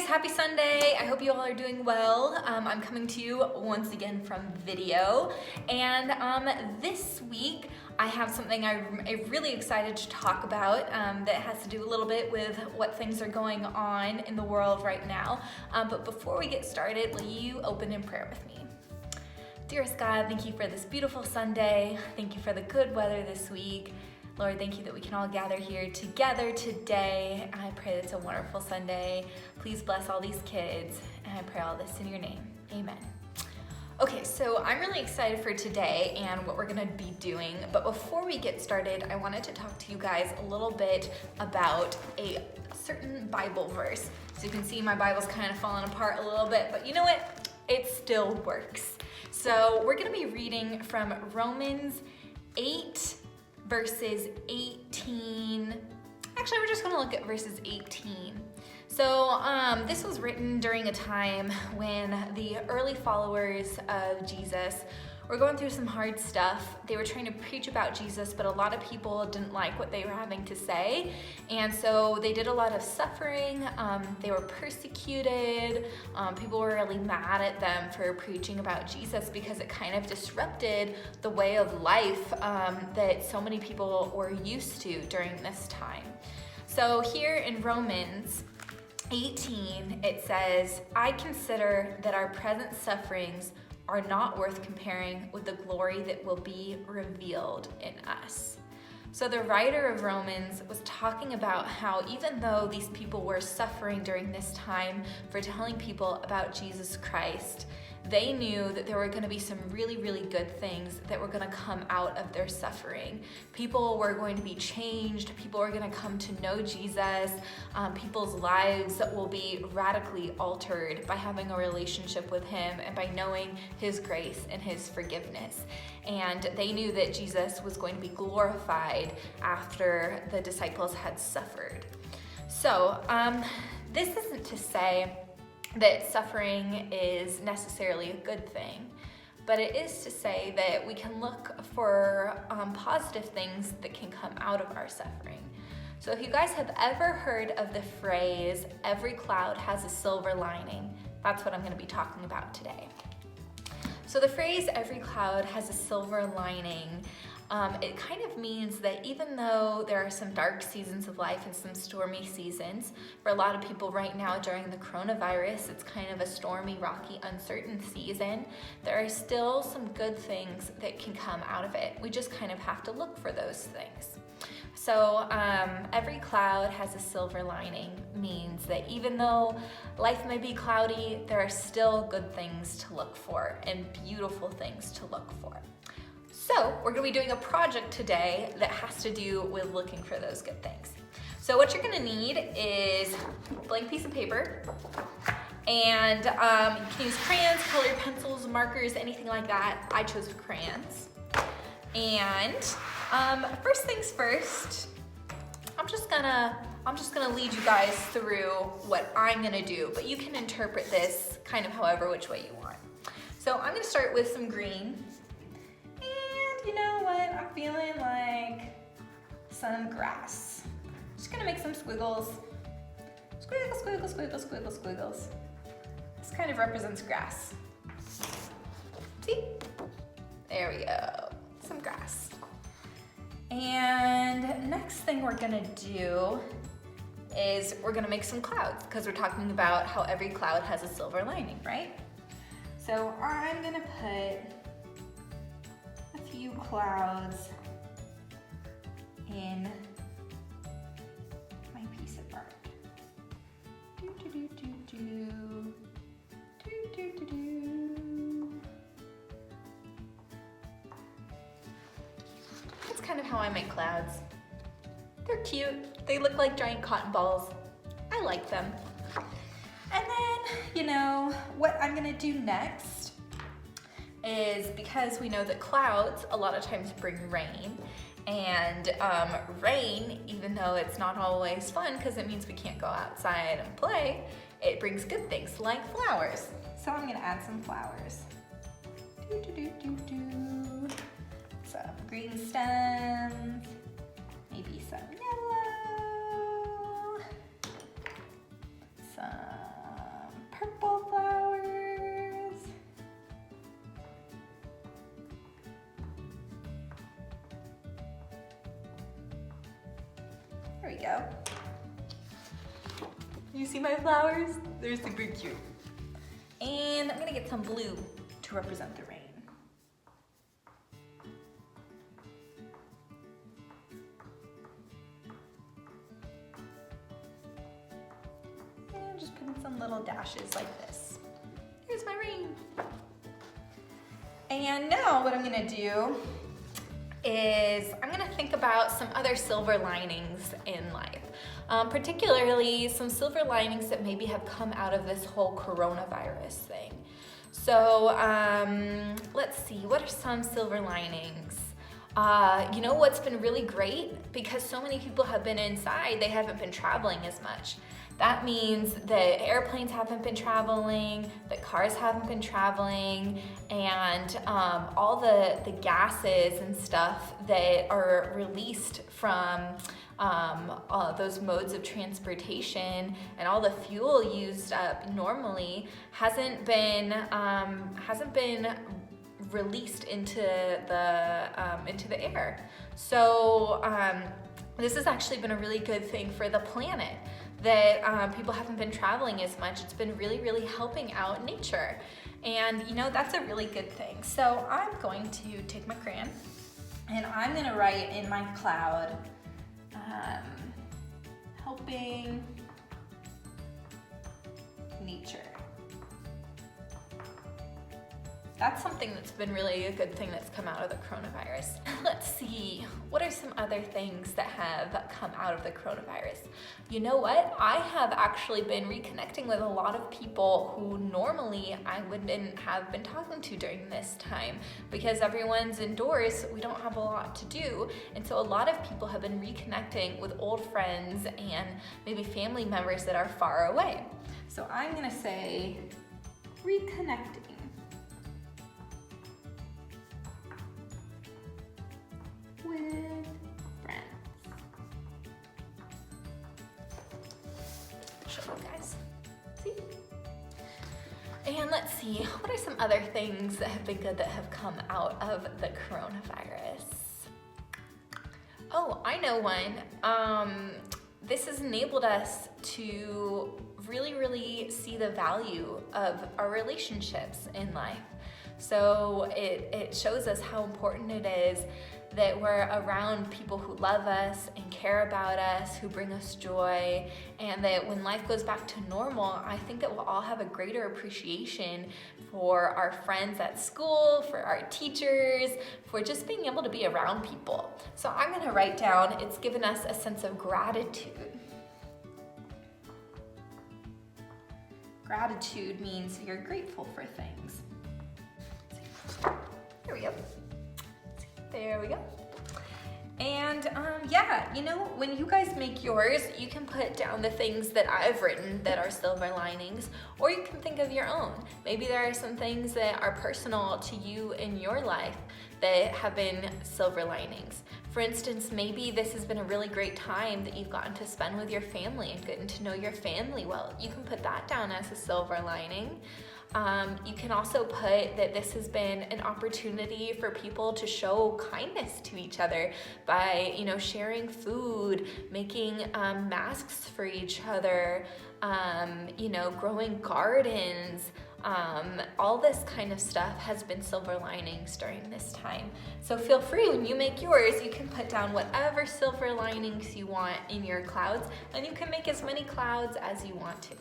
happy Sunday. I hope you all are doing well. I'm coming to you once again from video, and this week I have something I'm really excited to talk about that has to do a little bit with what things are going on in the world right now. But before we get started, will you open in prayer with me? Dearest God, thank you for this beautiful Sunday. Thank you for the good weather this week. Lord, thank you that we can all gather here together today. I pray that it's a wonderful Sunday. Please bless all these kids, and I pray all this in your name. Amen. Okay, so I'm really excited for today and what we're gonna be doing, but before we get started, I wanted to talk to you guys a little bit about a certain Bible verse. So you can see my Bible's kind of falling apart a little bit, but you know what? It still works. So we're gonna be reading from Romans 8, verses 18. Actually, we're just gonna look at verses 18. So this was written during a time when the early followers of Jesus were going through some hard stuff. They were trying to preach about Jesus, but a lot of people didn't like what they were having to say. And so they did a lot of suffering. They were persecuted. People were really mad at them for preaching about Jesus because it kind of disrupted the way of life that so many people were used to during this time. So here in Romans 18, it says, "I consider that our present sufferings are not worth comparing with the glory that will be revealed in us." So the writer of Romans was talking about how even though these people were suffering during this time for telling people about Jesus Christ, they knew that there were going to be some really, really good things that were going to come out of their suffering. People were going to be changed. People were going to come to know Jesus. People's lives will be radically altered by having a relationship with him and by knowing his grace and his forgiveness. And they knew that Jesus was going to be glorified after the disciples had suffered. So this isn't to say that suffering is necessarily a good thing, but it is to say that we can look for positive things that can come out of our suffering. So if you guys have ever heard of the phrase, "every cloud has a silver lining," that's what I'm going to be talking about today. So the phrase, "every cloud has a silver lining," it kind of means that even though there are some dark seasons of life and some stormy seasons, for a lot of people right now during the coronavirus, it's kind of a stormy, rocky, uncertain season, there are still some good things that can come out of it. We just kind of have to look for those things. So every cloud has a silver lining means that even though life may be cloudy, there are still good things to look for and beautiful things to look for. So we're gonna be doing a project today that has to do with looking for those good things. So what you're gonna need is a blank piece of paper, and you can use crayons, colored pencils, markers, anything like that. I chose crayons. And first things first, I'm just gonna lead you guys through what I'm gonna do, but you can interpret this kind of however which way you want. So I'm gonna start with some green. You know what? I'm feeling like some grass. Just gonna make some squiggles. Squiggles, squiggles, squiggles, squiggles, squiggles. This kind of represents grass. See? There we go. Some grass. And next thing we're gonna do is we're gonna make some clouds because we're talking about how every cloud has a silver lining, right? So I'm gonna put few clouds in my piece of art. Do, do, do, do, do. Do, do, do, do. That's kind of how I make clouds. They're cute. They look like giant cotton balls. I like them. And then, you know, what I'm gonna do next is, because we know that clouds a lot of times bring rain, and rain, even though it's not always fun because it means we can't go outside and play, it brings good things like flowers. So I'm gonna add some flowers. Do, do, do, do, do. Some green stems, maybe some yellow, some purple flowers. There we go. You see my flowers? They're super cute. And I'm gonna get some blue to represent the rain. And just putting some little dashes like this. Here's my rain. And now what I'm gonna do is I'm gonna think about some other silver linings in life. Particularly some silver linings that maybe have come out of this whole coronavirus thing. So let's see, what are some silver linings? You know what's been really great? Because so many people have been inside, they haven't been traveling as much. That means that airplanes haven't been traveling, that cars haven't been traveling, and all the gases and stuff that are released from those modes of transportation and all the fuel used up normally hasn't been released into the air. So this has actually been a really good thing for the planet, that people haven't been traveling as much. It's been really, really helping out nature. And you know, that's a really good thing. So I'm going to take my crayon and I'm gonna write in my cloud, helping nature. That's something that's been really a good thing that's come out of the coronavirus. Let's see, what are some other things that have come out of the coronavirus? You know what? I have actually been reconnecting with a lot of people who normally I wouldn't have been talking to during this time. Because everyone's indoors, we don't have a lot to do. And so a lot of people have been reconnecting with old friends and maybe family members that are far away. So I'm gonna say reconnecting with friends. Show you guys. See? And let's see, what are some other things that have been good that have come out of the coronavirus? Oh, I know one. This has enabled us to really, really see the value of our relationships in life. So it shows us how important it is that we're around people who love us and care about us, who bring us joy, and that when life goes back to normal, I think that we'll all have a greater appreciation for our friends at school, for our teachers, for just being able to be around people. So I'm gonna write down, it's given us a sense of gratitude. Gratitude means you're grateful for things. Here we go. There we go. And yeah, you know, when you guys make yours, you can put down the things that I've written that are silver linings, or you can think of your own. Maybe there are some things that are personal to you in your life that have been silver linings. For instance, maybe this has been a really great time that you've gotten to spend with your family and getting to know your family well. You can put that down as a silver lining. You can also put that this has been an opportunity for people to show kindness to each other by, you know, sharing food, making masks for each other, you know, growing gardens. All this kind of stuff has been silver linings during this time. So feel free, when you make yours, you can put down whatever silver linings you want in your clouds, and you can make as many clouds as you want to.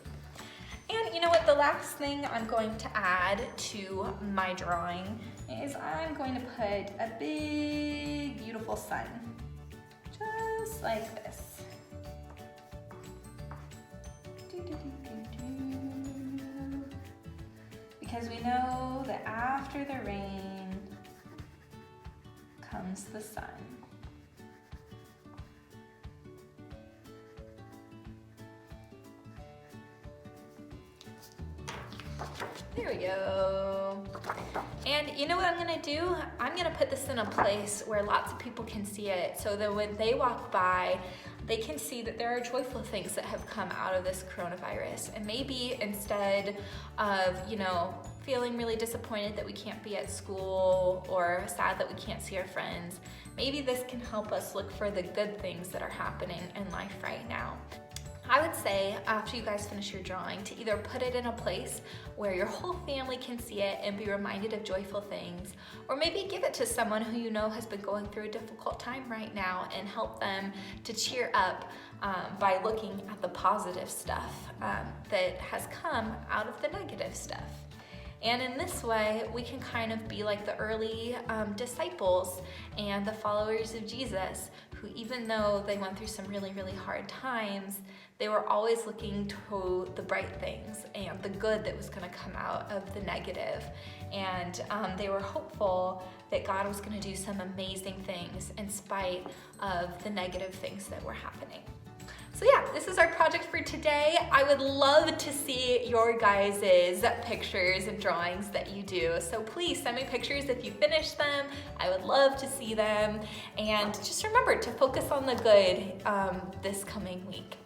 And you know what, the last thing I'm going to add to my drawing is I'm going to put a big, beautiful sun, just like this. Because we know that after the rain comes the sun. There we go. And you know what I'm gonna do? I'm gonna put this in a place where lots of people can see it so that when they walk by, they can see that there are joyful things that have come out of this coronavirus. And maybe instead of, feeling really disappointed that we can't be at school or sad that we can't see our friends, maybe this can help us look for the good things that are happening in life right now. I would say after you guys finish your drawing to either put it in a place where your whole family can see it and be reminded of joyful things, or maybe give it to someone who you know has been going through a difficult time right now and help them to cheer up by looking at the positive stuff that has come out of the negative stuff. And in this way, we can kind of be like the early disciples and the followers of Jesus, who even though they went through some really, really hard times, they were always looking to the bright things and the good that was gonna come out of the negative. And they were hopeful that God was gonna do some amazing things in spite of the negative things that were happening. So yeah, this is our project for today. I would love to see your guys' pictures and drawings that you do. So please send me pictures if you finish them. I would love to see them. And just remember to focus on the good this coming week.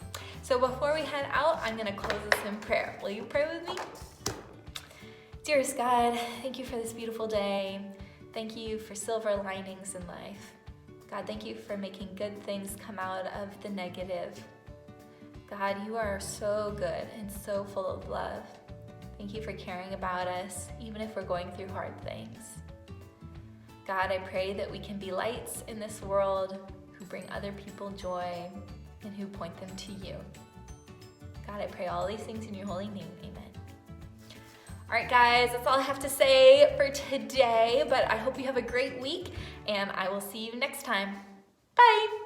So before we head out, I'm gonna close this in prayer. Will you pray with me? Dearest God, thank you for this beautiful day. Thank you for silver linings in life. God, thank you for making good things come out of the negative. God, you are so good and so full of love. Thank you for caring about us, even if we're going through hard things. God, I pray that we can be lights in this world who bring other people joy and who point them to you. God, I pray all these things in your holy name. Amen. All right, guys, that's all I have to say for today, but I hope you have a great week, and I will see you next time. Bye.